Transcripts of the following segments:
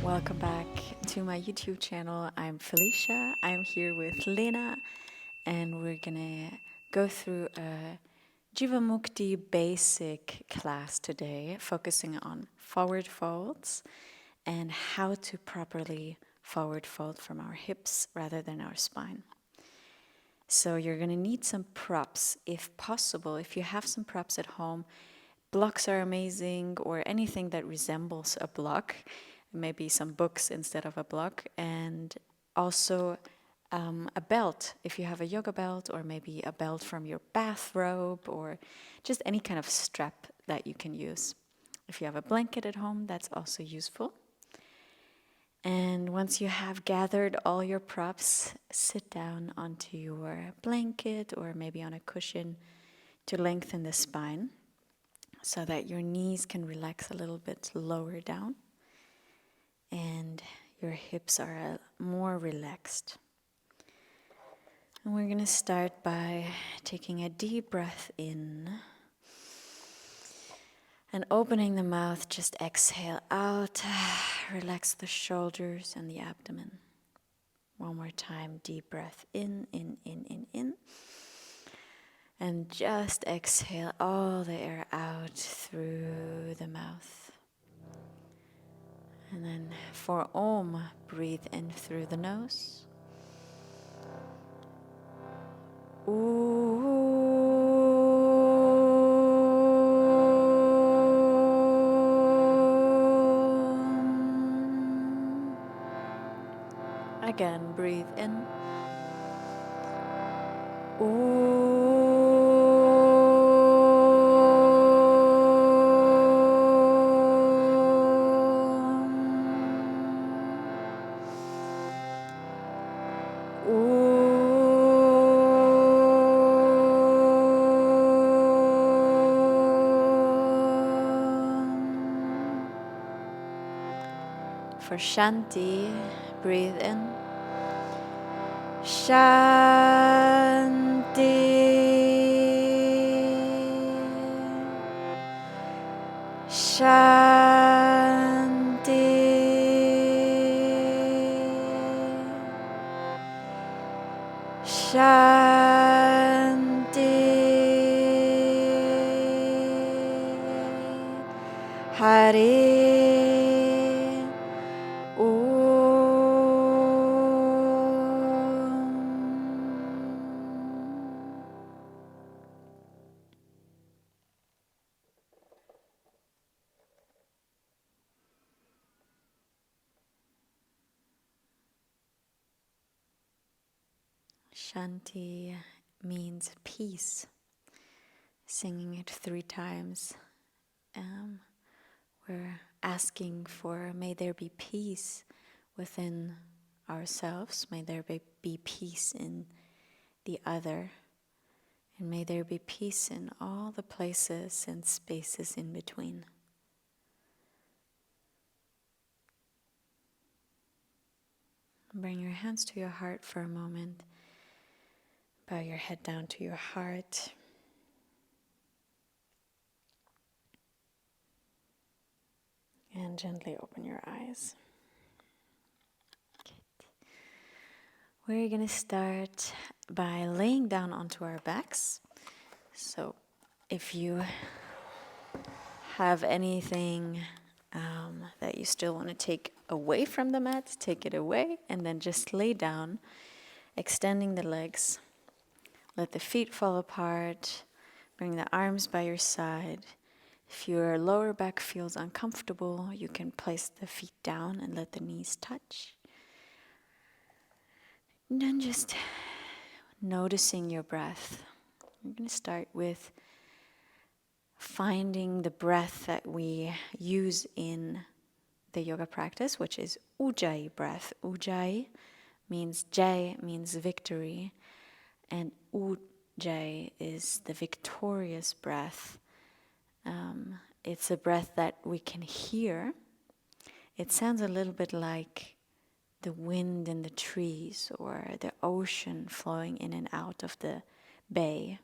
Welcome back to my YouTube channel. I'm Felicia. I'm here with Lena, and we're gonna go through a Jivamukti basic class today, focusing on forward folds and how to properly forward fold from our hips rather than our spine. So you're gonna need some props if possible. If you have some props at home, blocks are amazing, or anything that resembles a block. Maybe some books instead of a block, and also a belt if you have a yoga belt, or maybe a belt from your bathrobe, or just any kind of strap that you can use. If you have a blanket at home, that's also useful. And once you have gathered all your props, sit down onto your blanket or maybe on a cushion to lengthen the spine so that your knees can relax a little bit lower down and your hips are more relaxed. And we're going to start by taking a deep breath in and opening the mouth. Just exhale out, relax the shoulders and the abdomen. One more time, deep breath in. And just exhale all the air out through the mouth. And then for Om, breathe in through the nose. Again, breathe in. For Shanti, breathe in. Shanti. Shanti. Shanti. Hare Shanti means peace. Singing it 3 times. We're asking for, may there be peace within ourselves, may there be peace in the other, and may there be peace in all the places and spaces in between. Bring your hands to your heart for a moment. Bow your head down to your heart. And gently open your eyes. Good. We're going to start by laying down onto our backs. So if you have anything that you still want to take away from the mat, take it away, and then just lay down, extending the legs. Let the feet fall apart. Bring the arms by your side. If your lower back feels uncomfortable, you can place the feet down and let the knees touch. And then just noticing your breath. We're going to start with finding the breath that we use in the yoga practice, which is Ujjayi breath. Ujjayi means Jai means victory, and Ujjayi is the victorious breath. It's a breath that we can hear. It sounds a little bit like the wind in the trees or the ocean flowing in and out of the bay.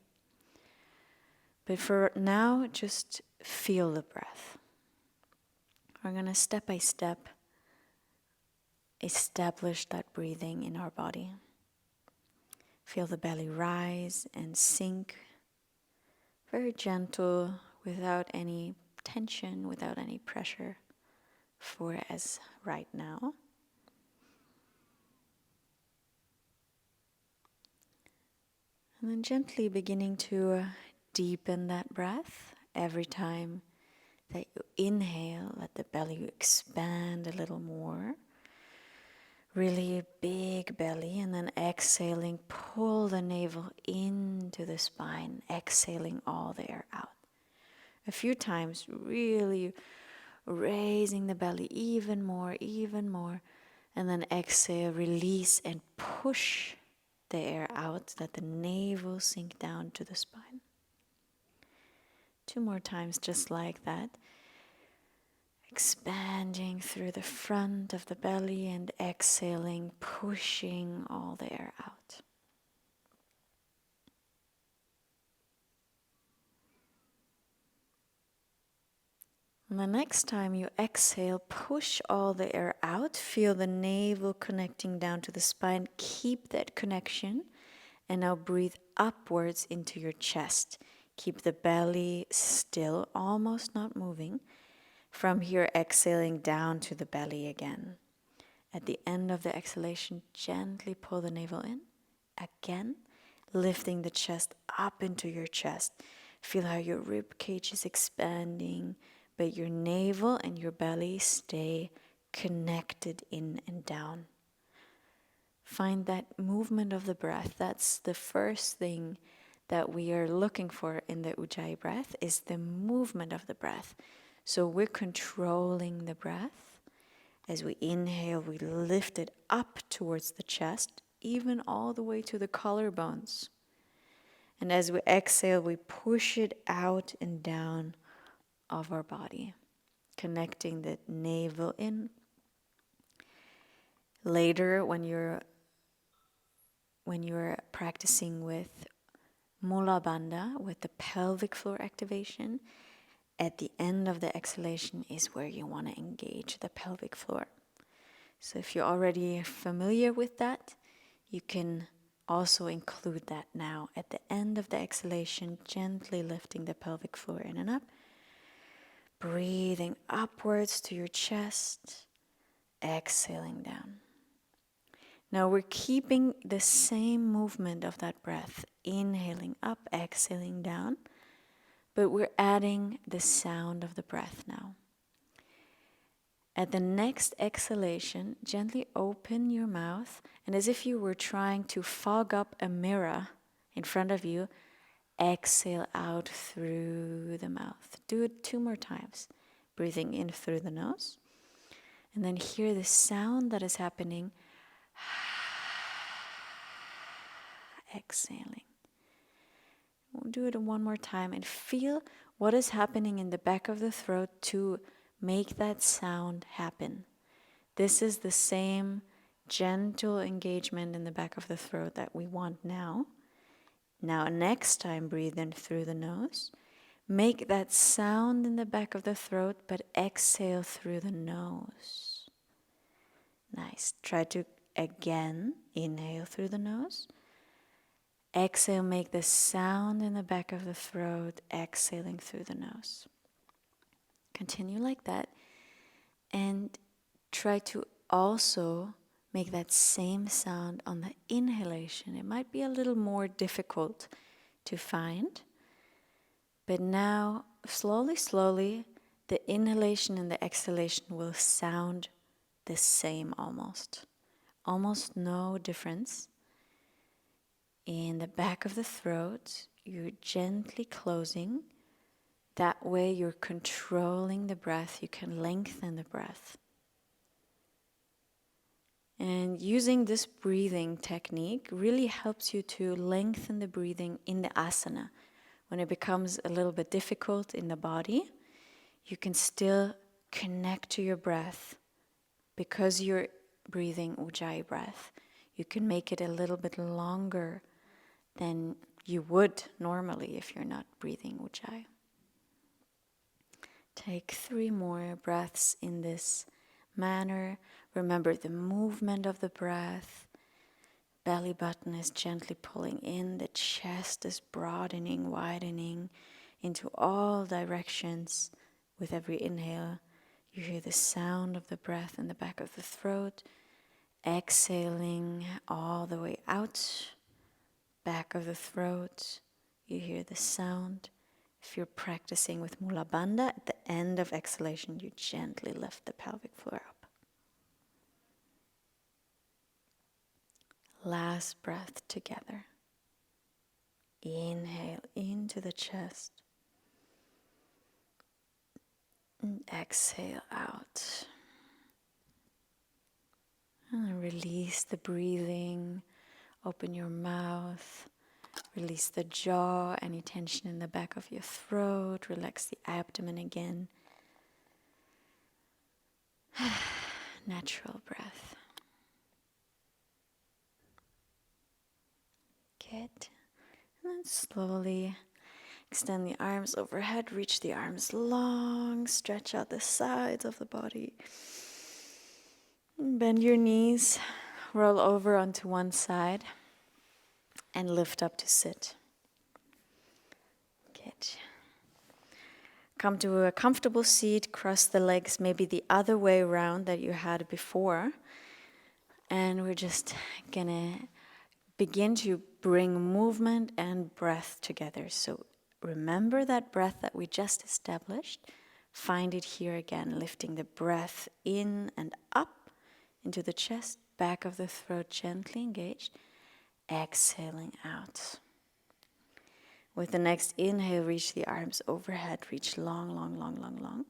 But for now, just feel the breath. We're going to step by step establish that breathing in our body. Feel the belly rise and sink, very gentle, without any tension, without any pressure for us right now. And then gently beginning to deepen that breath. Every time that you inhale, let the belly expand a little more. Really a big belly, and then exhaling, pull the navel into the spine, exhaling all the air out. A few times, really raising the belly even more, and then exhale, release, and push the air out, let the navel sink down to the spine. 2 more times just like that. Expanding through the front of the belly and exhaling, pushing all the air out. And the next time you exhale, push all the air out. Feel the navel connecting down to the spine. Keep that connection. And now breathe upwards into your chest. Keep the belly still, almost not moving. From here, exhaling down to the belly again. At the end of the exhalation, gently pull the navel in. Again, lifting the chest up into your chest. Feel how your rib cage is expanding, but your navel and your belly stay connected in and down. Find that movement of the breath. That's the first thing that we are looking for in the Ujjayi breath, is the movement of the breath. So we're controlling the breath. As we inhale, we lift it up towards the chest, even all the way to the collarbones. And as we exhale, we push it out and down of our body, connecting the navel in. Later, when you're practicing with Mula Bandha, with the pelvic floor activation, at the end of the exhalation is where you want to engage the pelvic floor. So if you're already familiar with that, you can also include that now. At the end of the exhalation, gently lifting the pelvic floor in and up. Breathing upwards to your chest, exhaling down. Now we're keeping the same movement of that breath, inhaling up, exhaling down, but we're adding the sound of the breath now. At the next exhalation, gently open your mouth, and as if you were trying to fog up a mirror in front of you, exhale out through the mouth. Do it 2 more times. Breathing in through the nose, and then hear the sound that is happening. Exhaling. We'll do it 1 more time and feel what is happening in the back of the throat to make that sound happen. This is the same gentle engagement in the back of the throat that we want now. Now, next time, breathe in through the nose. Make that sound in the back of the throat, but exhale through the nose. Nice. Try to again inhale through the nose. Exhale, make the sound in the back of the throat, exhaling through the nose. Continue like that, and try to also make that same sound on the inhalation. It might be a little more difficult to find, but now slowly, the inhalation and the exhalation will sound the same almost. Almost no difference. In the back of the throat, you're gently closing. That way you're controlling the breath. You can lengthen the breath. And using this breathing technique really helps you to lengthen the breathing in the asana. When it becomes a little bit difficult in the body, you can still connect to your breath. Because you're breathing Ujjayi breath, you can make it a little bit longer than you would normally if you're not breathing Ujjayi. Take 3 more breaths in this manner. Remember the movement of the breath. Belly button is gently pulling in. The chest is broadening, widening into all directions. With every inhale, you hear the sound of the breath in the back of the throat. Exhaling all the way out, back of the throat, you hear the sound. If you're practicing with Mula Bandha, at the end of exhalation, you gently lift the pelvic floor up. Last breath together. Inhale into the chest. And exhale out. And release the breathing. Open your mouth. Release the jaw, any tension in the back of your throat. Relax the abdomen again. Natural breath. Good. And then slowly extend the arms overhead. Reach the arms long. Stretch out the sides of the body. Bend your knees. Roll over onto one side. And lift up to sit. Good. Come to a comfortable seat. Cross the legs maybe the other way around that you had before. And we're just gonna begin to bring movement and breath together. So remember that breath that we just established. Find it here again, lifting the breath in and up into the chest, back of the throat gently engaged. Exhaling out. With the next inhale, reach the arms overhead. Reach long, long, long, long, long.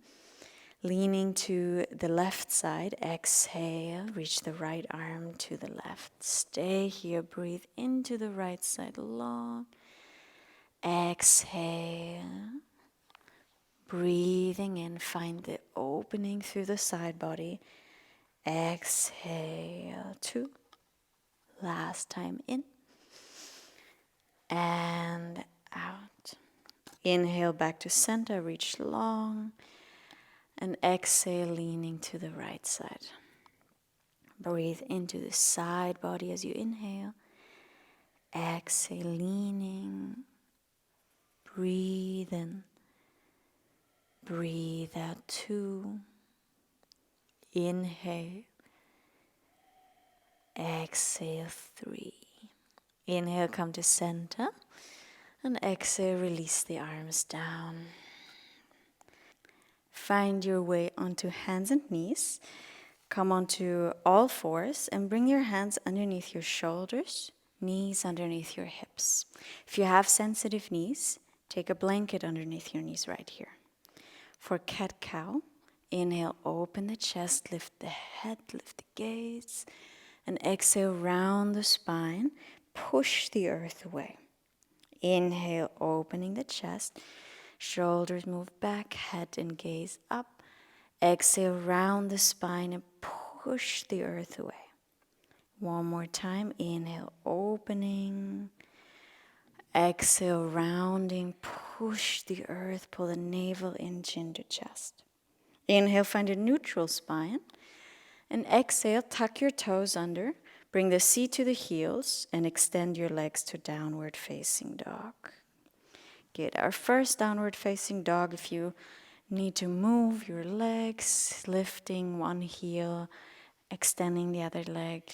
Leaning to the left side. Exhale. Reach the right arm to the left. Stay here. Breathe into the right side long. Exhale. Breathing in. Find the opening through the side body. Exhale. 2. Last time in. And out. Inhale back to center, reach long. And exhale, leaning to the right side. Breathe into the side body as you inhale. Exhale, leaning. Breathe in. Breathe out 2. Inhale. Exhale 3. Inhale, come to center. And exhale, release the arms down. Find your way onto hands and knees. Come onto all fours and bring your hands underneath your shoulders, knees underneath your hips. If you have sensitive knees, take a blanket underneath your knees right here. For cat-cow, inhale, open the chest, lift the head, lift the gaze, and exhale, round the spine, push the earth away. Inhale, opening the chest, shoulders move back, head and gaze up. Exhale, round the spine and push the earth away. One more time, inhale, opening. Exhale, rounding, push the earth, pull the navel inch into chest. Inhale, find a neutral spine. And exhale, tuck your toes under. Bring the seat to the heels and extend your legs to downward facing dog. Good. Our first downward facing dog, if you need to move your legs, lifting one heel, extending the other leg,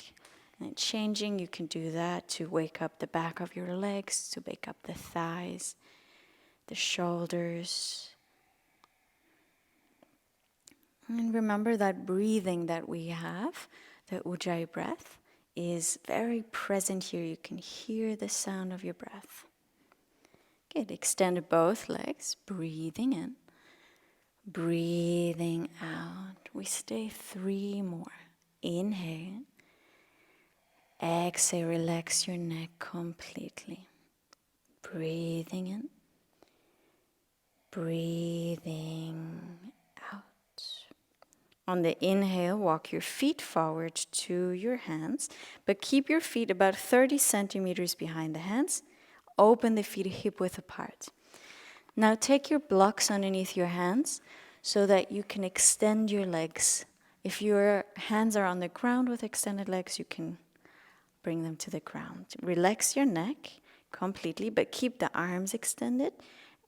and changing, you can do that to wake up the back of your legs, to wake up the thighs, the shoulders. And remember that breathing that we have, the Ujjayi breath, is very present here. You can hear the sound of your breath. Good. Extend both legs, breathing in, breathing out. We stay 3 more. Inhale. Exhale, relax your neck completely. Breathing in, breathing out. On the inhale, walk your feet forward to your hands, but keep your feet about 30 centimeters behind the hands. Open the feet hip width apart. Now take your blocks underneath your hands so that you can extend your legs If your hands are on the ground with extended legs, you can bring them to the ground. Relax your neck completely, but keep the arms extended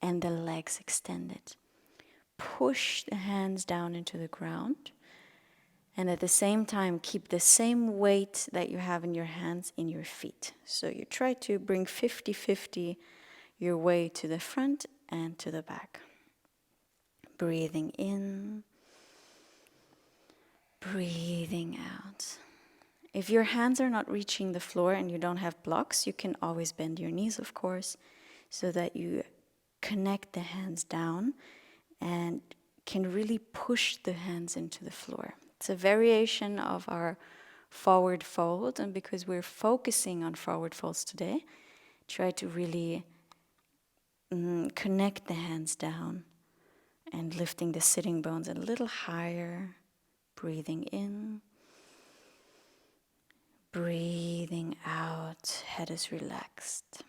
and the legs extended. Push the hands down into the ground, and at the same time, keep the same weight that you have in your hands in your feet. So you try to bring 50-50 your weight to the front and to the back. Breathing in, breathing out. If your hands are not reaching the floor and you don't have blocks, you can always bend your knees, of course, so that you connect the hands down and can really push the hands into the floor. It's a variation of our forward fold, and because we're focusing on forward folds today, try to really connect the hands down and lifting the sitting bones a little higher. Breathing in, breathing out, head is relaxed.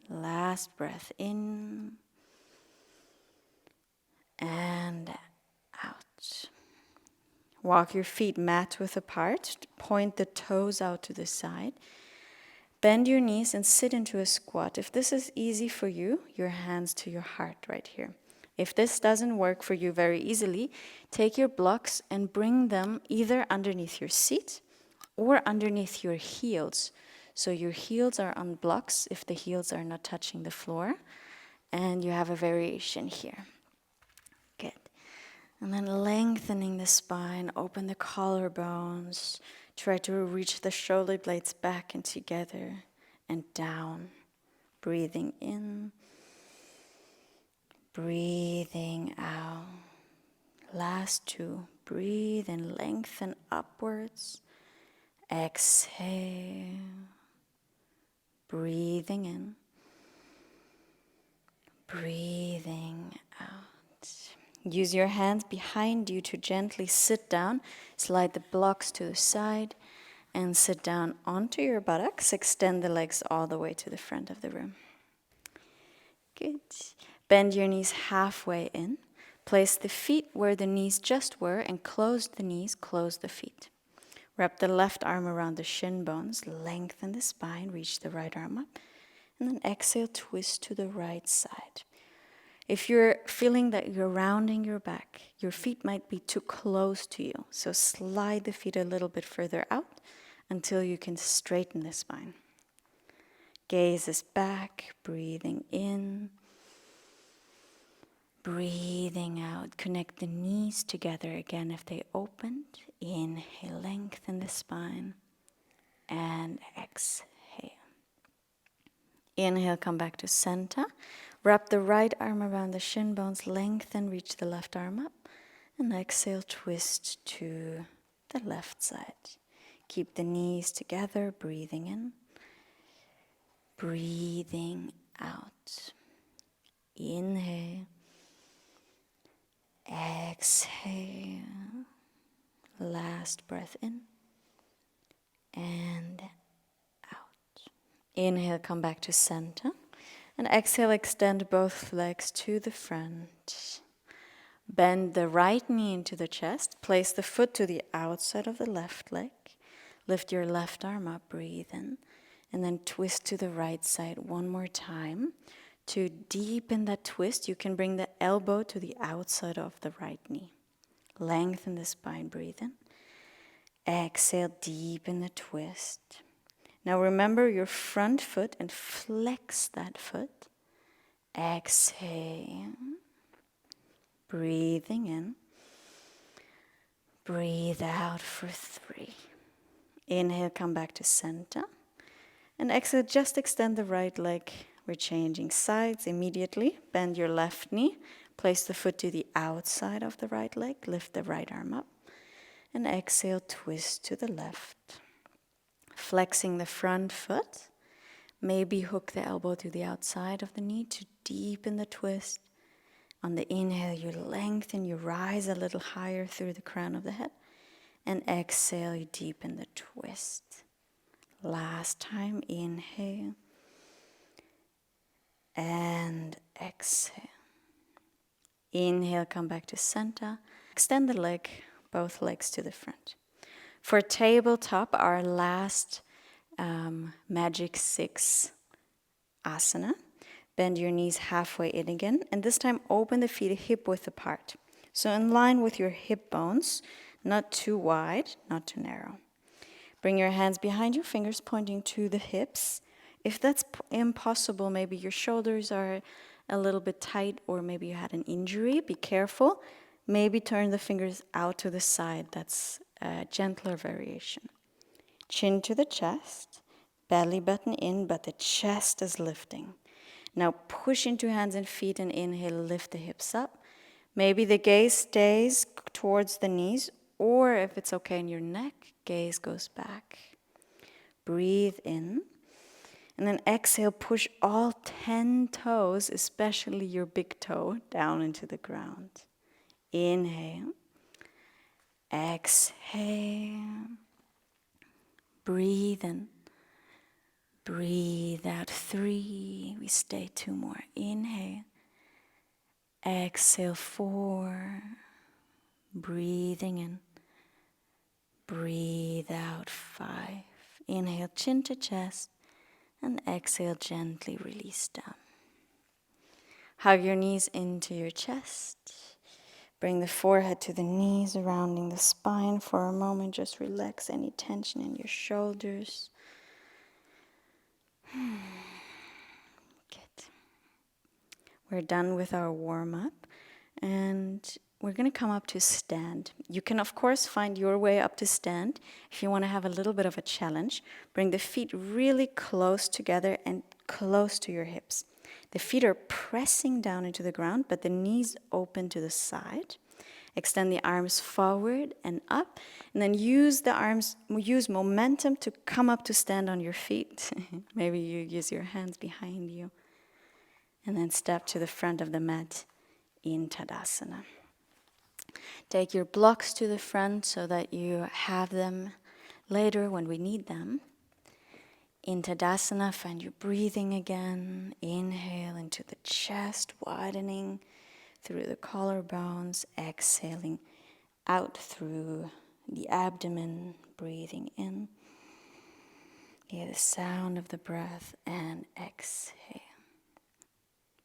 Last breath in and out. Walk your feet mat width apart, point the toes out to the side. Bend your knees and sit into a squat. If this is easy for you, your hands to your heart right here. If this doesn't work for you very easily, take your blocks and bring them either underneath your seat or underneath your heels. So your heels are on blocks if the heels are not touching the floor. And you have a variation here. Good. And then lengthening the spine, open the collarbones. Try to reach the shoulder blades back and together and down. Breathing in, breathing out. Last two. Breathe and lengthen upwards. Exhale. Breathing in, breathing out. Use your hands behind you to gently sit down. Slide the blocks to the side and sit down onto your buttocks. Extend the legs all the way to the front of the room. Good. Bend your knees halfway in. Place the feet where the knees just were and close the knees, close the feet. Wrap the left arm around the shin bones. Lengthen the spine. Reach the right arm up. And then exhale, twist to the right side. If you're feeling that you're rounding your back, your feet might be too close to you. So slide the feet a little bit further out until you can straighten the spine. Gaze is back, breathing in, breathing out. Connect the knees together again if they opened. Inhale, lengthen the spine, and exhale. Inhale, come back to center. Wrap the right arm around the shin bones, lengthen, reach the left arm up. And exhale, twist to the left side. Keep the knees together, breathing in, breathing out. Inhale, exhale. Last breath in and out. Inhale, come back to center. And exhale, extend both legs to the front. Bend the right knee into the chest. Place the foot to the outside of the left leg. Lift your left arm up, breathe in. And then twist to the right side one more time. To deepen that twist, you can bring the elbow to the outside of the right knee. Lengthen the spine, breathe in. Exhale, deepen the twist. Now remember your front foot and flex that foot. Exhale. Breathing in. Breathe out for 3. Inhale, come back to center. And exhale, just extend the right leg. We're changing sides immediately. Bend your left knee. Place the foot to the outside of the right leg. Lift the right arm up. And exhale, twist to the left. Flexing the front foot. Maybe hook the elbow to the outside of the knee to deepen the twist. On the inhale, you lengthen, you rise a little higher through the crown of the head. And exhale, you deepen the twist. Last time, inhale. And exhale. Inhale, come back to center. Extend the leg, both legs to the front. For tabletop, our last magic 6 asana. Bend your knees halfway in again, and this time open the feet hip width apart. So in line with your hip bones, not too wide, not too narrow. Bring your hands behind you, fingers pointing to the hips. If that's impossible, maybe your shoulders are a little bit tight, or maybe you had an injury, be careful. Maybe turn the fingers out to the side. That's a gentler variation. Chin to the chest, belly button in, but the chest is lifting. Now push into hands and feet and inhale, lift the hips up. Maybe the gaze stays towards the knees, or if it's okay in your neck, gaze goes back. Breathe in. And then exhale, push all 10 toes, especially your big toe, down into the ground. Inhale. Exhale. Breathe in. Breathe out. 3. We stay 2 more. Inhale. Exhale. 4. Breathing in. Breathe out. 5. Inhale, chin to chest. And exhale, gently release down. Hug your knees into your chest. Bring the forehead to the knees, rounding the spine for a moment. Just relax any tension in your shoulders. Good. We're done with our warm-up, and we're going to come up to stand. You can, of course, find your way up to stand. If you want to have a little bit of a challenge, bring the feet really close together and close to your hips. The feet are pressing down into the ground, but the knees open to the side. Extend the arms forward and up, and then use momentum to come up to stand on your feet. Maybe you use your hands behind you. And then step to the front of the mat in Tadasana. Take your blocks to the front so that you have them later when we need them. In Tadasana, find your breathing again. Inhale into the chest, widening through the collarbones. Exhaling out through the abdomen, breathing in. Hear the sound of the breath and exhale.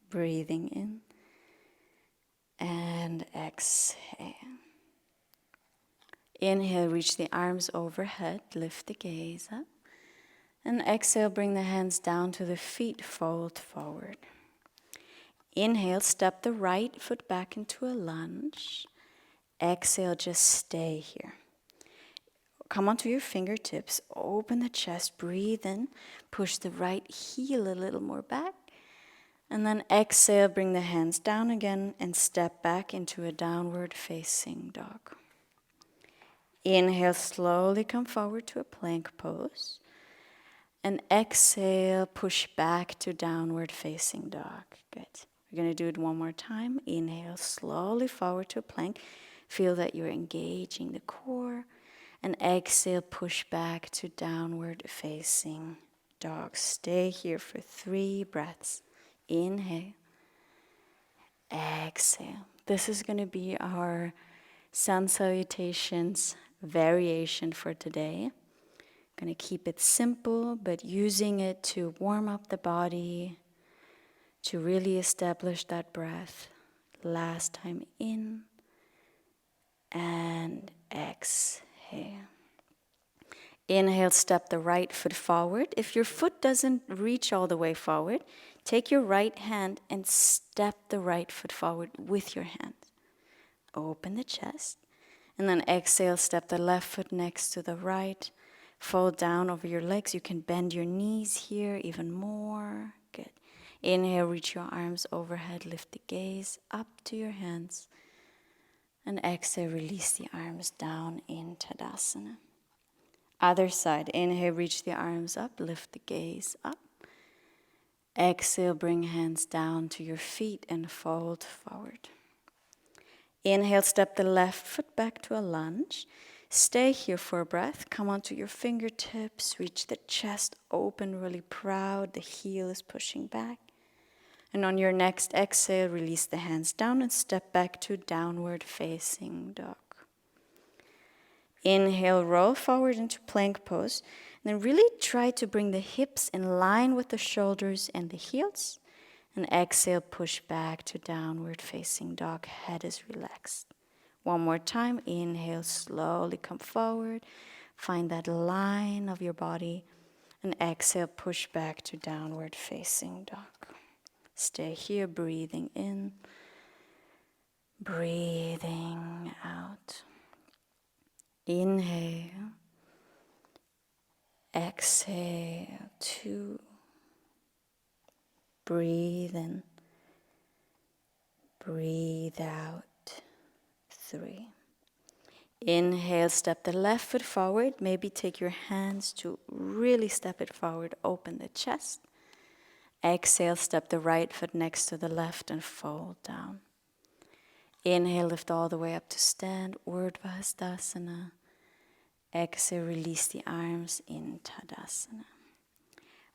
Breathing in and exhale. Inhale, reach the arms overhead, lift the gaze up. And exhale, bring the hands down to the feet, fold forward. Inhale, step the right foot back into a lunge. Exhale, just stay here. Come onto your fingertips, open the chest, breathe in, push the right heel a little more back. And then exhale, bring the hands down again and step back into a downward facing dog. Inhale, slowly come forward to a plank pose. And exhale, push back to downward facing dog. Good. We're going to do it one more time. Inhale, slowly forward to a plank. Feel that you're engaging the core. And exhale, push back to downward facing dog. Stay here for 3 breaths. Inhale. Exhale. This is going to be our sun salutations variation for today. Going to keep it simple, but using it to warm up the body, to really establish that breath. Last time in and exhale. Inhale, step the right foot forward. If your foot doesn't reach all the way forward, take your right hand and step the right foot forward with your hand. Open the chest. And then exhale, step the left foot next to the right. Fold down over your legs. You can bend your knees here even more. Good. Inhale, reach your arms overhead. Lift the gaze up to your hands. And exhale, release the arms down in Tadasana. Other side. Inhale, reach the arms up. Lift the gaze up. Exhale, bring hands down to your feet and fold forward. Inhale, step the left foot back to a lunge. Stay here for a breath. Come onto your fingertips. Reach the chest open, really proud. The heel is pushing back. And on your next exhale, release the hands down and step back to downward facing dog. Inhale, roll forward into plank pose. And then really try to bring the hips in line with the shoulders and the heels. And exhale, push back to downward facing dog. Head is relaxed. One more time. Inhale, slowly come forward. Find that line of your body. And exhale, push back to downward facing dog. Stay here, breathing in, breathing out. Inhale, exhale, 2. Breathe in, breathe out, 3. Inhale, step the left foot forward. Maybe take your hands to really step it forward. Open the chest. Exhale, step the right foot next to the left and fold down. Inhale, lift all the way up to stand, Urdhva Hastasana. Exhale, release the arms in Tadasana.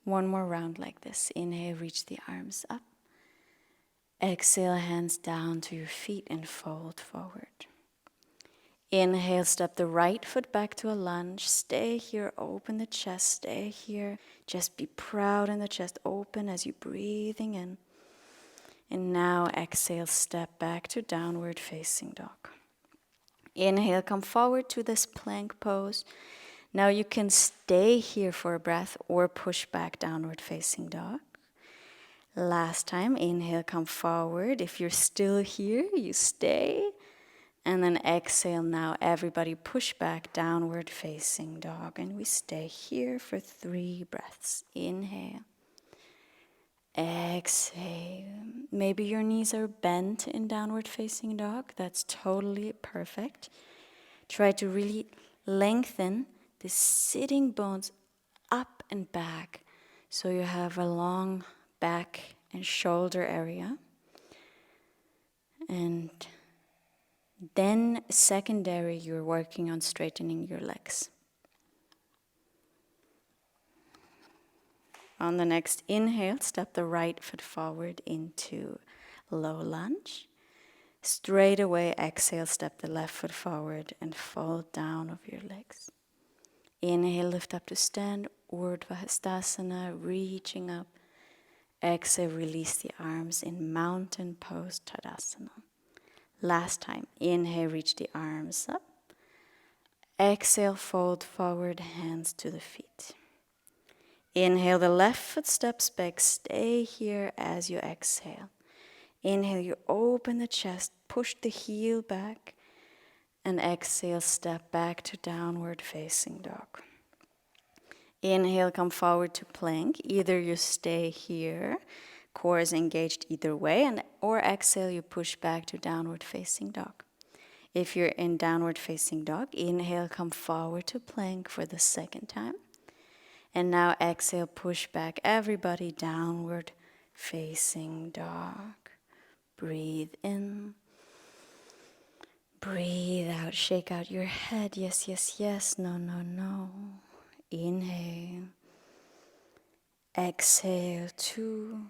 One more round like this. Inhale, reach the arms up. Exhale, hands down to your feet and fold forward. Inhale, step the right foot back to a lunge. Stay here, open the chest, stay here. Just be proud in the chest, open as you're breathing in. And now exhale, step back to downward facing dog. Inhale, come forward to this plank pose. Now you can stay here for a breath or push back downward facing dog. Last time, inhale, come forward. If you're still here, you stay. And then exhale now, everybody push back downward facing dog. And we stay here for 3 breaths. Inhale. Exhale. Maybe your knees are bent in downward facing dog. That's totally perfect. Try to really lengthen the sitting bones up and back so you have a long back and shoulder area. And then secondary, you're working on straightening your legs. On the next inhale, step the right foot forward into low lunge. Straight away, exhale, step the left foot forward and fold down over your legs. Inhale, lift up to stand, Urdhva Hastasana, reaching up. Exhale, release the arms in mountain pose, Tadasana. Last time, inhale, reach the arms up. Exhale, fold forward, hands to the feet. Inhale, the left foot steps back. Stay here as you exhale. Inhale, you open the chest, push the heel back. And exhale, step back to downward facing dog. Inhale, come forward to plank. Either you stay here, core is engaged either way, or exhale, you push back to downward facing dog. If you're in downward facing dog, inhale, come forward to plank for the second time. And now exhale, push back everybody downward facing dog. Breathe in. Breathe out. Shake out your head. Yes, yes, yes. No, no, no. Inhale. Exhale, 2.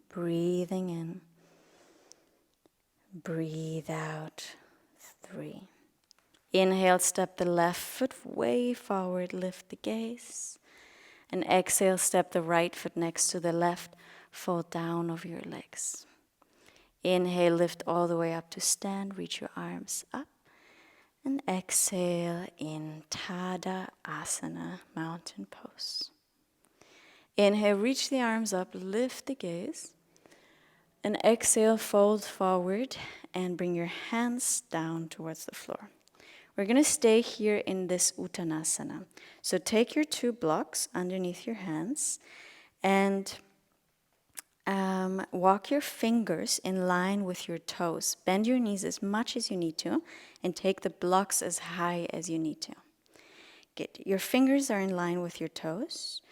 Breathing in. Breathe out, 3. Inhale, step the left foot way forward, lift the gaze. And exhale, step the right foot next to the left, fold down over your legs. Inhale, lift all the way up to stand, reach your arms up. And exhale in Tadasana, mountain pose. Inhale, reach the arms up, lift the gaze. And exhale, fold forward and bring your hands down towards the floor. We're going to stay here in this Uttanasana. So take your 2 blocks underneath your hands and walk your fingers in line with your toes. Bend your knees as much as you need to and take the blocks as high as you need to. Good. Your fingers are in line with your toes.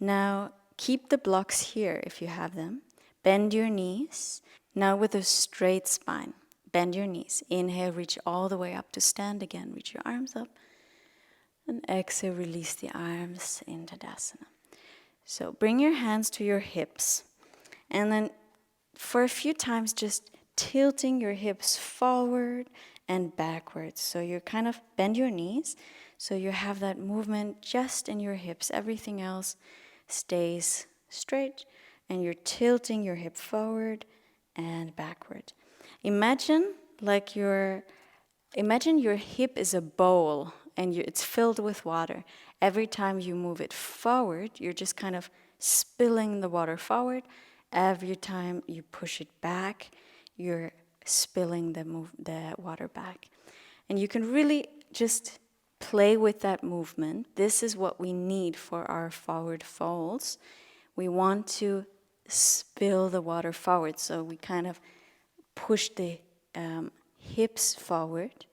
Now keep the blocks here if you have them. Bend your knees. Now with a straight spine. Bend your knees. Inhale, reach all the way up to stand again. Reach your arms up. And exhale, release the arms in Tadasana. So bring your hands to your hips. And then for a few times, just tilting your hips forward and backwards. So you kind of bend your knees, so you have that movement just in your hips. Everything else stays straight, and you're tilting your hip forward and backward. Imagine your hip is a bowl, and it's filled with water. Every time you move it forward, you're just kind of spilling the water forward. Every time you push it back, you're spilling the water back. And you can really just play with that movement. This is what we need for our forward folds. We want to spill the water forward, so we kind of push the hips forward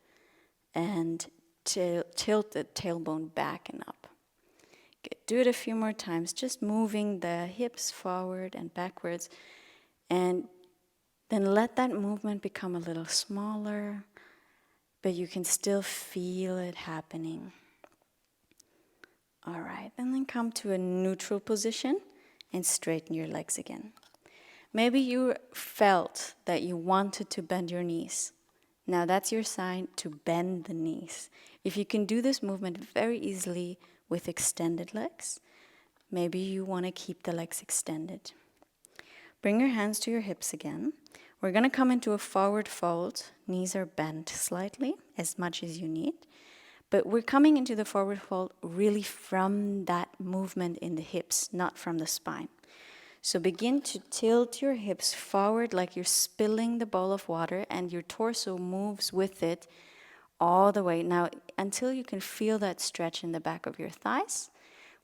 and tilt the tailbone back and up. Good. Do it a few more times, just moving the hips forward and backwards, and then let that movement become a little smaller, but you can still feel it happening. All right, and then come to a neutral position and straighten your legs again. Maybe you felt that you wanted to bend your knees. Now that's your sign to bend the knees. If you can do this movement very easily with extended legs, maybe you want to keep the legs extended. Bring your hands to your hips again. We're going to come into a forward fold. Knees are bent slightly, as much as you need. But we're coming into the forward fold really from that movement in the hips, not from the spine. So begin to tilt your hips forward like you're spilling the bowl of water, and your torso moves with it all the way. Now, until you can feel that stretch in the back of your thighs.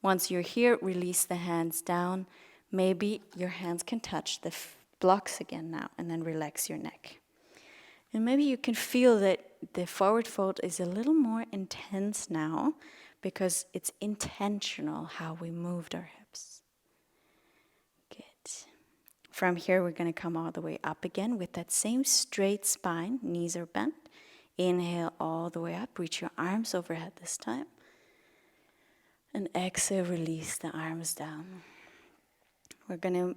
Once you're here, release the hands down. Maybe your hands can touch the blocks again now, and then relax your neck. And maybe you can feel that the forward fold is a little more intense now, because it's intentional how we moved our hips. Good. From here, we're going to come all the way up again with that same straight spine. Knees are bent. Inhale all the way up. Reach your arms overhead this time. And exhale, release the arms down. We're going to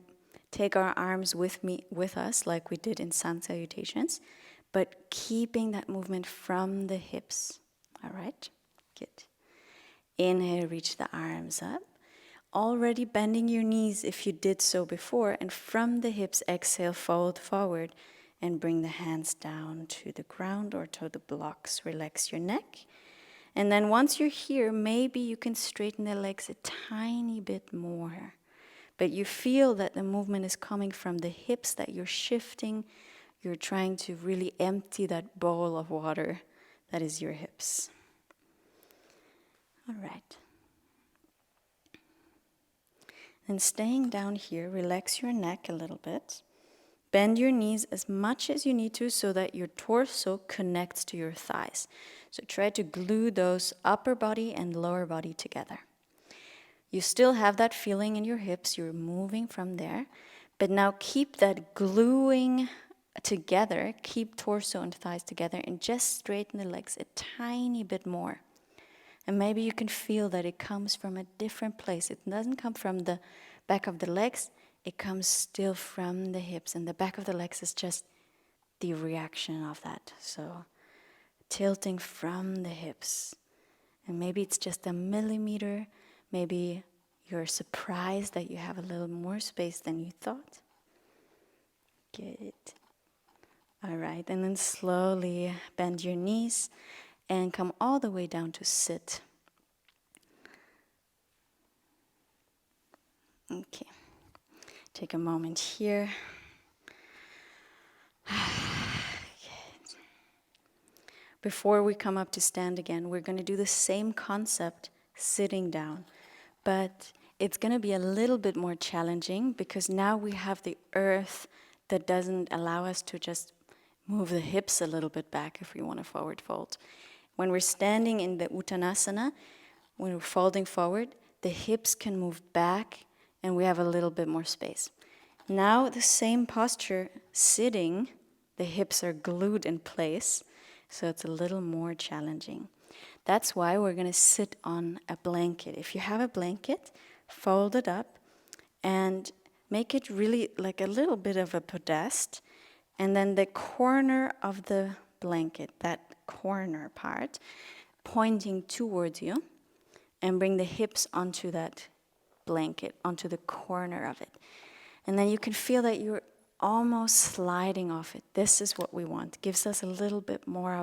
take our arms with us like we did in Sun Salutations, but keeping that movement from the hips. All right? Good. Inhale, reach the arms up. Already bending your knees if you did so before, and from the hips, exhale, fold forward and bring the hands down to the ground or to the blocks. Relax your neck. And then once you're here, maybe you can straighten the legs a tiny bit more. But you feel that the movement is coming from the hips, that you're shifting. You're trying to really empty that bowl of water that is your hips. All right. And staying down here, relax your neck a little bit. Bend your knees as much as you need to so that your torso connects to your thighs. So try to glue those upper body and lower body together. You still have that feeling in your hips, you're moving from there, but now keep that gluing together, keep torso and thighs together, and just straighten the legs a tiny bit more. And maybe you can feel that it comes from a different place. It doesn't come from the back of the legs, it comes still from the hips, and the back of the legs is just the reaction of that. So tilting from the hips. And maybe it's just a millimeter. Maybe you're surprised that you have a little more space than you thought. Good. All right, and then slowly bend your knees and come all the way down to sit. Okay. Take a moment here. Before we come up to stand again, we're going to do the same concept sitting down. But it's going to be a little bit more challenging because now we have the earth that doesn't allow us to just move the hips a little bit back if we want to forward fold. When we're standing in the Uttanasana, when we're folding forward, the hips can move back and we have a little bit more space. Now the same posture, sitting, the hips are glued in place, so it's a little more challenging. That's why we're going to sit on a blanket. If you have a blanket, fold it up and make it really like a little bit of a podest. And then the corner of the blanket, that corner part, pointing towards you, and bring the hips onto that blanket, onto the corner of it. And then you can feel that you're almost sliding off it. This is what we want. It gives us a little bit more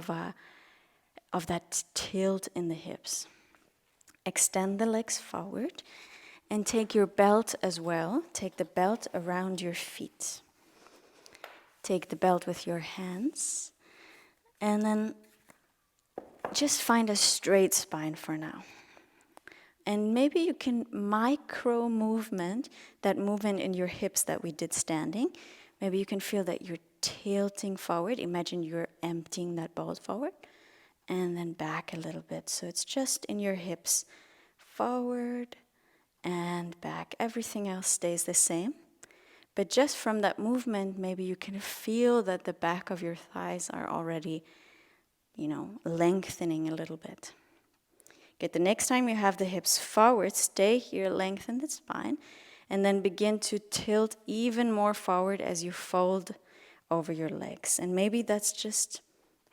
of that tilt in the hips. Extend the legs forward and take your belt as well. Take the belt around your feet. Take the belt with your hands. And then just find a straight spine for now. And maybe you can micro movement, that movement in your hips that we did standing. Maybe you can feel that you're tilting forward. Imagine you're emptying that ball forward. And then back a little bit. So it's just in your hips. Forward and back. Everything else stays the same. But just from that movement, maybe you can feel that the back of your thighs are already, lengthening a little bit. Good. The next time you have the hips forward, stay here, lengthen the spine, and then begin to tilt even more forward as you fold over your legs. And maybe that's just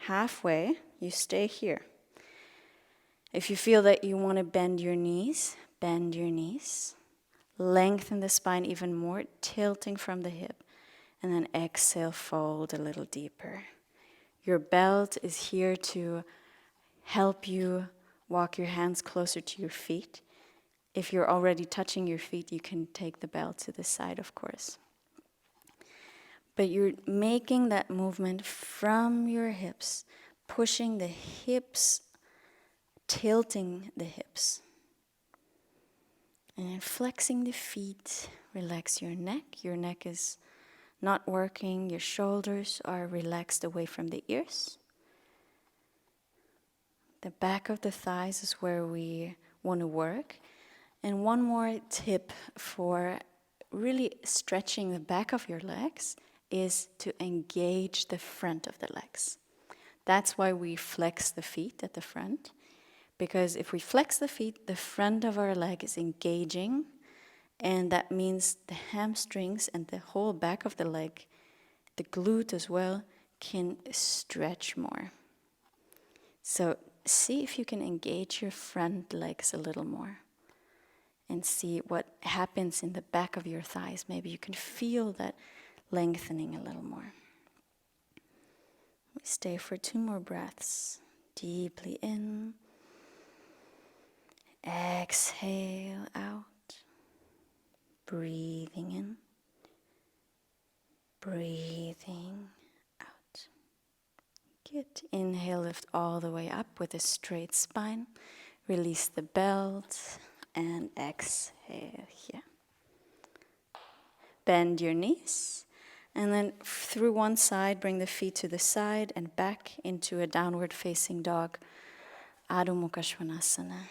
halfway. You stay here. If you feel that you want to bend your knees. Lengthen the spine even more, tilting from the hip. And then exhale, fold a little deeper. Your belt is here to help you walk your hands closer to your feet. If you're already touching your feet, you can take the belt to the side, of course. But you're making that movement from your hips, pushing the hips, tilting the hips. And then flexing the feet, relax your neck. Your neck is not working. Your shoulders are relaxed away from the ears. The back of the thighs is where we want to work. And one more tip for really stretching the back of your legs is to engage the front of the legs. That's why we flex the feet at the front. Because if we flex the feet, the front of our leg is engaging. And that means the hamstrings and the whole back of the leg, the glute as well, can stretch more. So see if you can engage your front legs a little more. And see what happens in the back of your thighs. Maybe you can feel that lengthening a little more. We stay for 2 more breaths. Deeply in. Exhale out. Breathing in. Breathing out. Good. Inhale, lift all the way up with a straight spine. Release the belt. And exhale here. Bend your knees. And then through one side, bring the feet to the side and back into a downward facing dog. Adho Mukha Svanasana.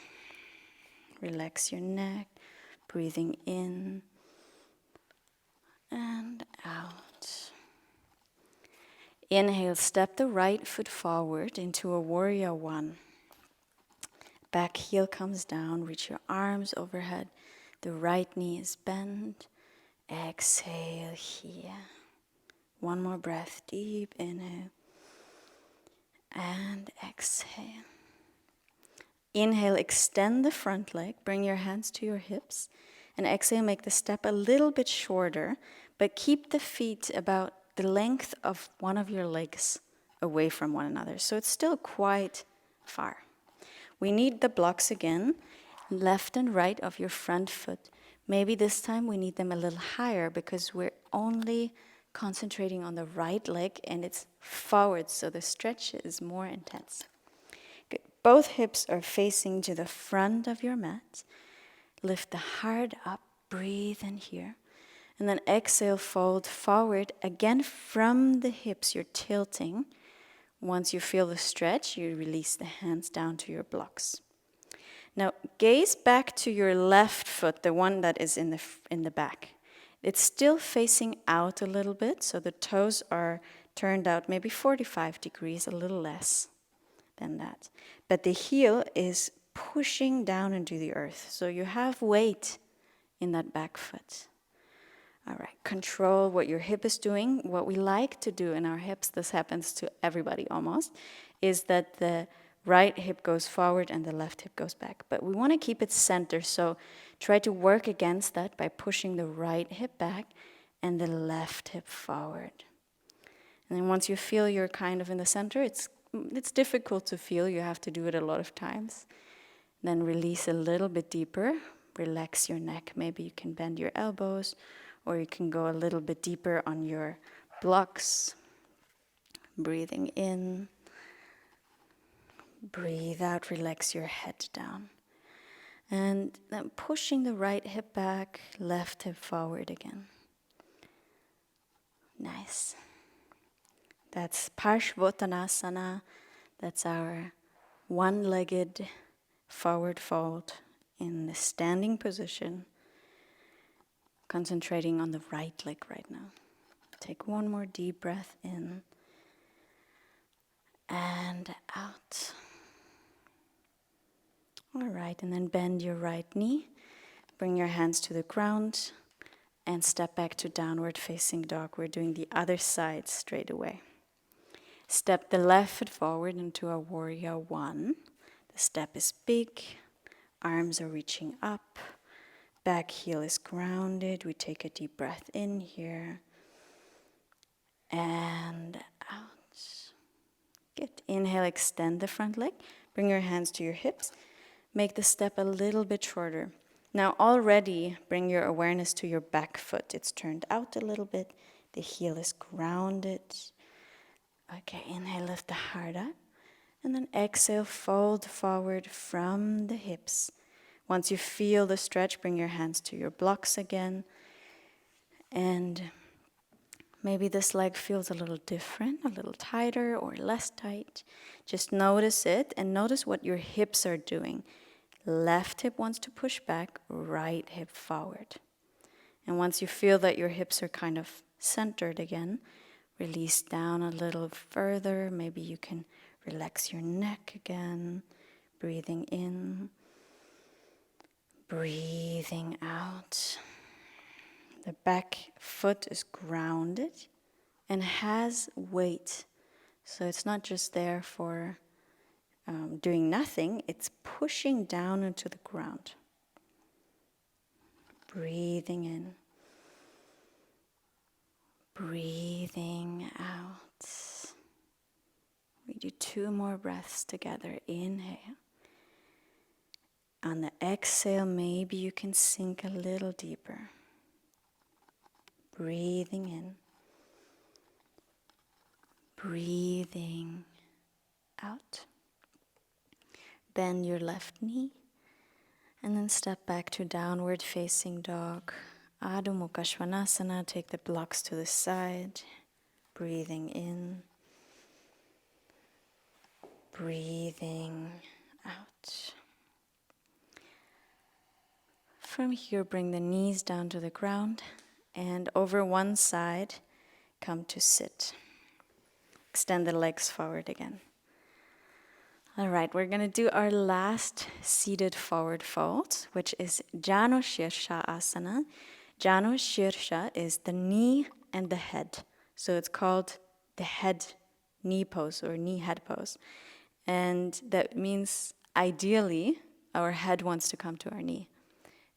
Relax your neck. Breathing in and out. Inhale, step the right foot forward into a warrior 1. Back heel comes down, reach your arms overhead. The right knee is bent. Exhale here. 1 more breath, deep inhale. And exhale. Inhale, extend the front leg. Bring your hands to your hips. And exhale, make the step a little bit shorter. But keep the feet about the length of one of your legs away from one another. So it's still quite far. We need the blocks again, left and right of your front foot. Maybe this time we need them a little higher because we're only concentrating on the right leg and it's forward, so the stretch is more intense. Good. Both hips are facing to the front of your mat. Lift the heart up, breathe in here. And then exhale, fold forward. Again, from the hips, you're tilting. Once you feel the stretch, you release the hands down to your blocks. Now, gaze back to your left foot, the one that is in the back. It's still facing out a little bit, so the toes are turned out maybe 45 degrees, a little less than that. But the heel is pushing down into the earth, so you have weight in that back foot. All right, control what your hip is doing. What we like to do in our hips, this happens to everybody almost, is that the right hip goes forward and the left hip goes back. But we want to keep it center, so try to work against that by pushing the right hip back and the left hip forward. And then once you feel you're kind of in the center, it's difficult to feel. You have to do it a lot of times. Then release a little bit deeper. Relax your neck. Maybe you can bend your elbows, or you can go a little bit deeper on your blocks. Breathing in. Breathe out. Relax your head down. And then pushing the right hip back, left hip forward again. Nice. That's Parshvottanasana. That's our one-legged forward fold in the standing position. Concentrating on the right leg right now. Take one more deep breath in and out. All right, and then bend your right knee. Bring your hands to the ground and step back to downward facing dog. We're doing the other side straight away. Step the left foot forward into a warrior one. The step is big. Arms are reaching up. Back heel is grounded. We take a deep breath in here. And out. Good. Inhale, extend the front leg. Bring your hands to your hips. Make the step a little bit shorter. Now already bring your awareness to your back foot. It's turned out a little bit. The heel is grounded. Okay, inhale, lift the heart up. And then exhale, fold forward from the hips. Once you feel the stretch, bring your hands to your blocks again. And maybe this leg feels a little different, a little tighter or less tight. Just notice it and notice what your hips are doing. Left hip wants to push back, right hip forward. And once you feel that your hips are kind of centered again, release down a little further. Maybe you can relax your neck again. Breathing in. Breathing out. The back foot is grounded and has weight. So it's not just there for doing nothing, it's pushing down into the ground. Breathing in. Breathing out. We do 2 more breaths together. Inhale. On the exhale, maybe you can sink a little deeper. Breathing in. Breathing out. Bend your left knee. And then step back to downward facing dog. Adho Mukha Svanasana. Take the blocks to the side. Breathing in. Breathing out. From here, bring the knees down to the ground. And over one side, come to sit. Extend the legs forward again. All right, we're going to do our last seated forward fold, which is Janu Shirsha Asana. Janu Shirsha is the knee and the head. So it's called the head knee pose or knee head pose. And that means ideally our head wants to come to our knee.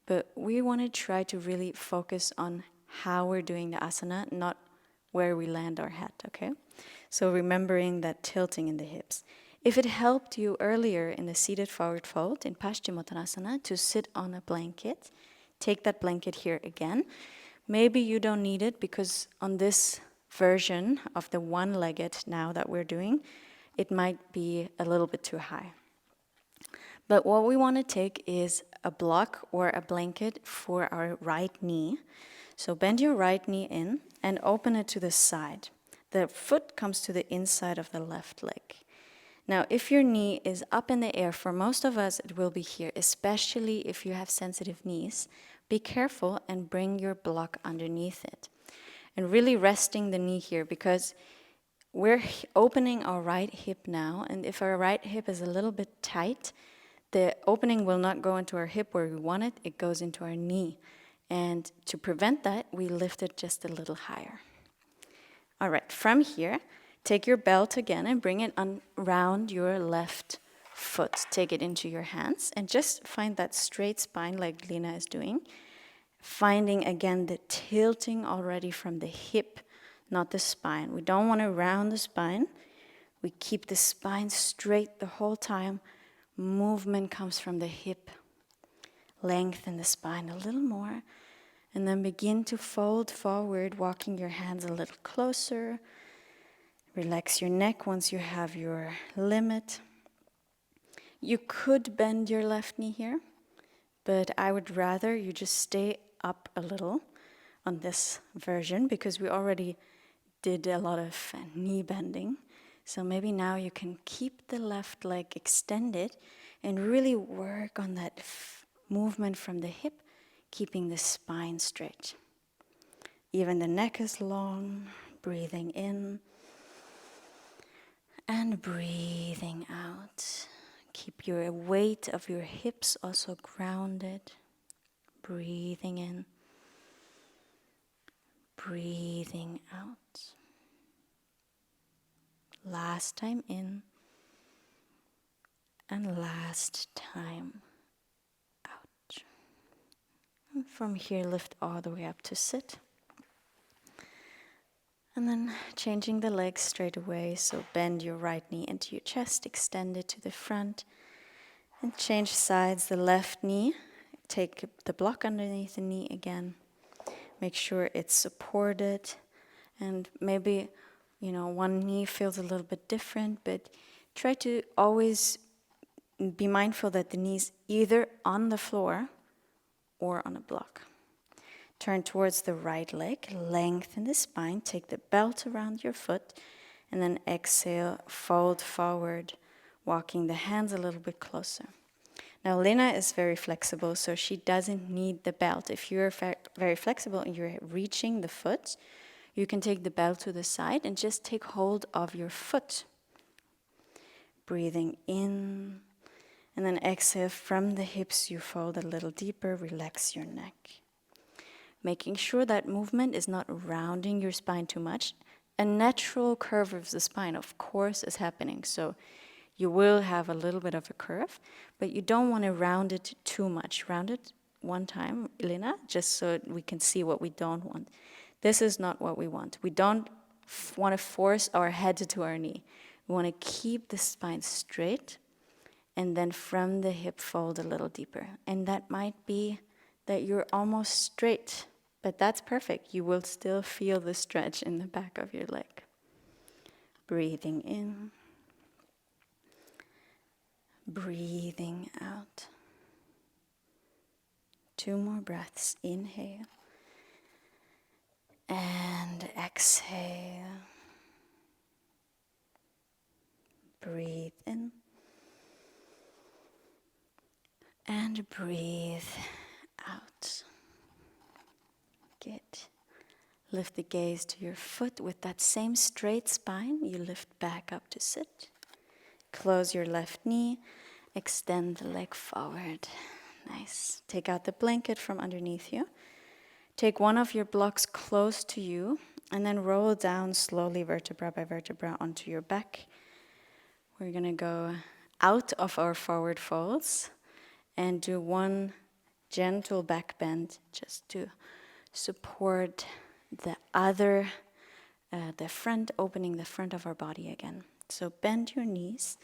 But we want to try to really focus on how we're doing the asana, not where we land our head, okay? So remembering that tilting in the hips. If it helped you earlier in the seated forward fold in Paschimottanasana to sit on a blanket, take that blanket here again. Maybe you don't need it because on this version of the one-legged now that we're doing, it might be a little bit too high. But what we want to take is a block or a blanket for our right knee. So bend your right knee in and open it to the side. The foot comes to the inside of the left leg. Now, if your knee is up in the air, for most of us it will be here, especially if you have sensitive knees. Be careful and bring your block underneath it. And really resting the knee here because we're opening our right hip now, and if our right hip is a little bit tight, the opening will not go into our hip where we want it, it goes into our knee. And to prevent that, we lift it just a little higher. All right, from here, take your belt again and bring it around your left foot. Take it into your hands and just find that straight spine like Lena is doing. Finding again the tilting already from the hip, not the spine. We don't want to round the spine. We keep the spine straight the whole time. Movement comes from the hip. Lengthen the spine a little more. And then begin to fold forward, walking your hands a little closer. Relax your neck once you have your limit. You could bend your left knee here, but I would rather you just stay up a little on this version because we already did a lot of knee bending. So maybe now you can keep the left leg extended and really work on that movement from the hip, keeping the spine straight. Even the neck is long, breathing in and breathing out. Keep your weight of your hips also grounded. Breathing in, breathing out. Last time in and last time out. And from here, lift all the way up to sit. And then changing the legs straight away. So bend your right knee into your chest, extend it to the front. And change sides, the left knee. Take the block underneath the knee again. Make sure it's supported. And maybe, one knee feels a little bit different, but try to always be mindful that the knee's either on the floor or on a block. Turn towards the right leg, lengthen the spine, take the belt around your foot, and then exhale, fold forward, walking the hands a little bit closer. Now, Lena is very flexible, so she doesn't need the belt. If you're very flexible and you're reaching the foot, you can take the belt to the side and just take hold of your foot. Breathing in, and then exhale from the hips, you fold a little deeper, relax your neck. Making sure that movement is not rounding your spine too much. A natural curve of the spine, of course, is happening. So you will have a little bit of a curve, but you don't want to round it too much. Round it one time, Elena, just so we can see what we don't want. This is not what we want. We don't want to force our head to our knee. We want to keep the spine straight, and then from the hip fold a little deeper. And that might be that you're almost straight, but that's perfect. You will still feel the stretch in the back of your leg. Breathing in. Breathing out. 2 more breaths. Inhale. And exhale. Breathe in. And breathe out. Good. Lift the gaze to your foot with that same straight spine. You lift back up to sit. Close your left knee. Extend the leg forward. Nice. Take out the blanket from underneath you. Take one of your blocks close to you and then roll down slowly vertebra by vertebra onto your back. We're going to go out of our forward folds and do one gentle back bend just to support the front, opening the front of our body again. So bend your knees,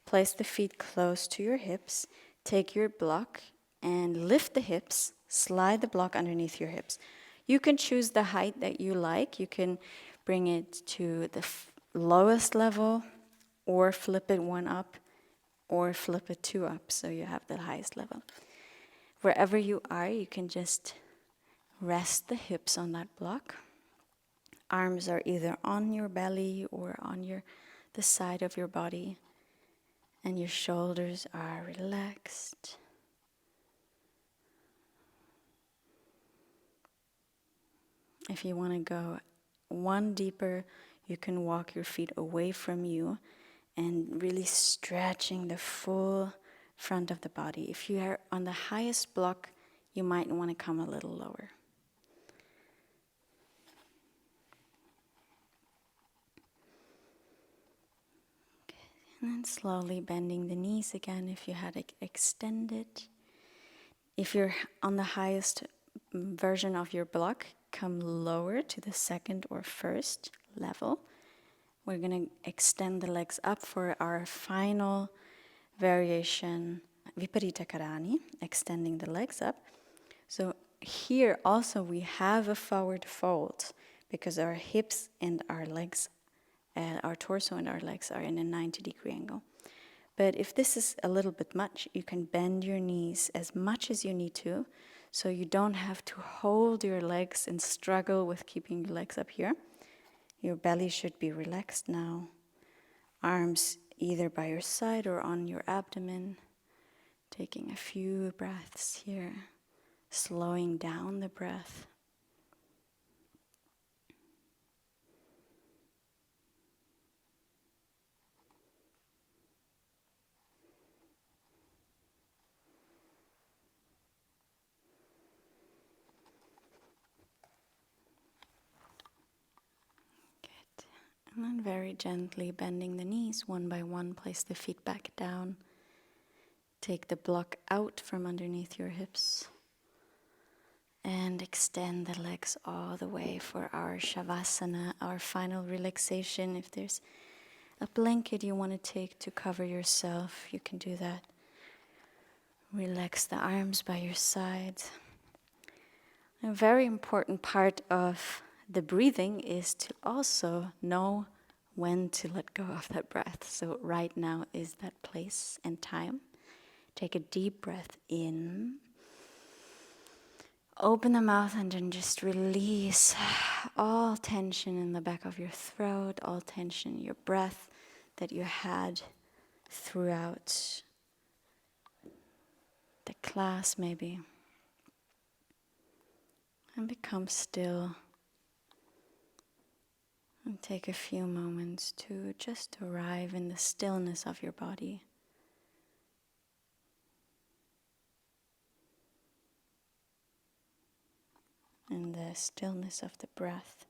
place the feet close to your hips, take your block and lift the hips, slide the block underneath your hips. You can choose the height that you like. You can bring it to the lowest level or flip it 1 up or flip it 2 up so you have the highest level. Wherever you are, you can just rest the hips on that block. Arms are either on your belly or on the side of your body. And your shoulders are relaxed. If you want to go one deeper, you can walk your feet away from you and really stretching the full front of the body. If you are on the highest block, you might want to come a little lower. And then slowly bending the knees again if you had it extended. If you're on the highest version of your block, come lower to the second or first level. We're going to extend the legs up for our final variation, Viparita Karani, extending the legs up. So here also we have a forward fold because our hips and our legs, our torso and our legs are in a 90-degree angle. But if this is a little bit much, you can bend your knees as much as you need to, so you don't have to hold your legs and struggle with keeping your legs up here. Your belly should be relaxed now. Arms either by your side or on your abdomen. Taking a few breaths here, slowing down the breath. And then very gently bending the knees one by one, place the feet back down. Take the block out from underneath your hips. And extend the legs all the way for our Shavasana, our final relaxation. If there's a blanket you want to take to cover yourself, you can do that. Relax the arms by your side. A very important part of the breathing is to also know when to let go of that breath. So right now is that place and time. Take a deep breath in. Open the mouth and then just release all tension in the back of your throat, all tension in your breath that you had throughout the class maybe. And become still. And take a few moments to just arrive in the stillness of your body. And the stillness of the breath.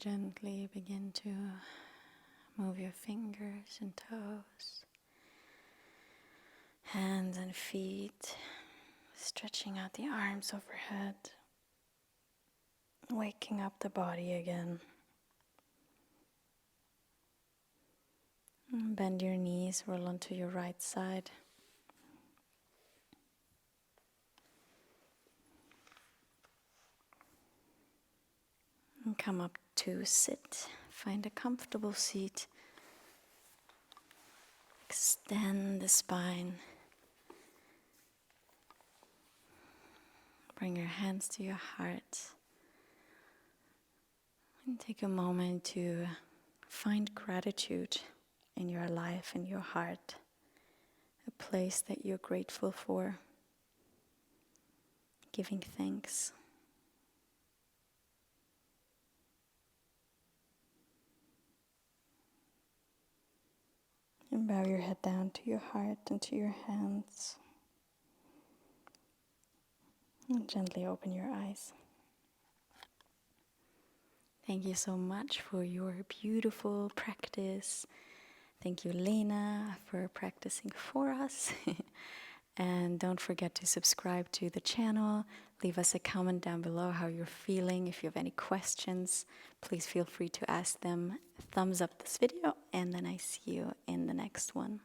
gently begin to move your fingers and toes, hands and feet, stretching out the arms overhead, waking up the body again. Bend your knees, roll onto your right side. And come up to sit. Find a comfortable seat. Extend the spine. Bring your hands to your heart. And take a moment to find gratitude in your life, in your heart. A place that you're grateful for. Giving thanks. And bow your head down to your heart and to your hands. And gently open your eyes. Thank you so much for your beautiful practice. Thank you, Lena, for practicing for us. And don't forget to subscribe to the channel. Leave us a comment down below how you're feeling. If you have any questions, please feel free to ask them. Thumbs up this video, and then I see you in the next one.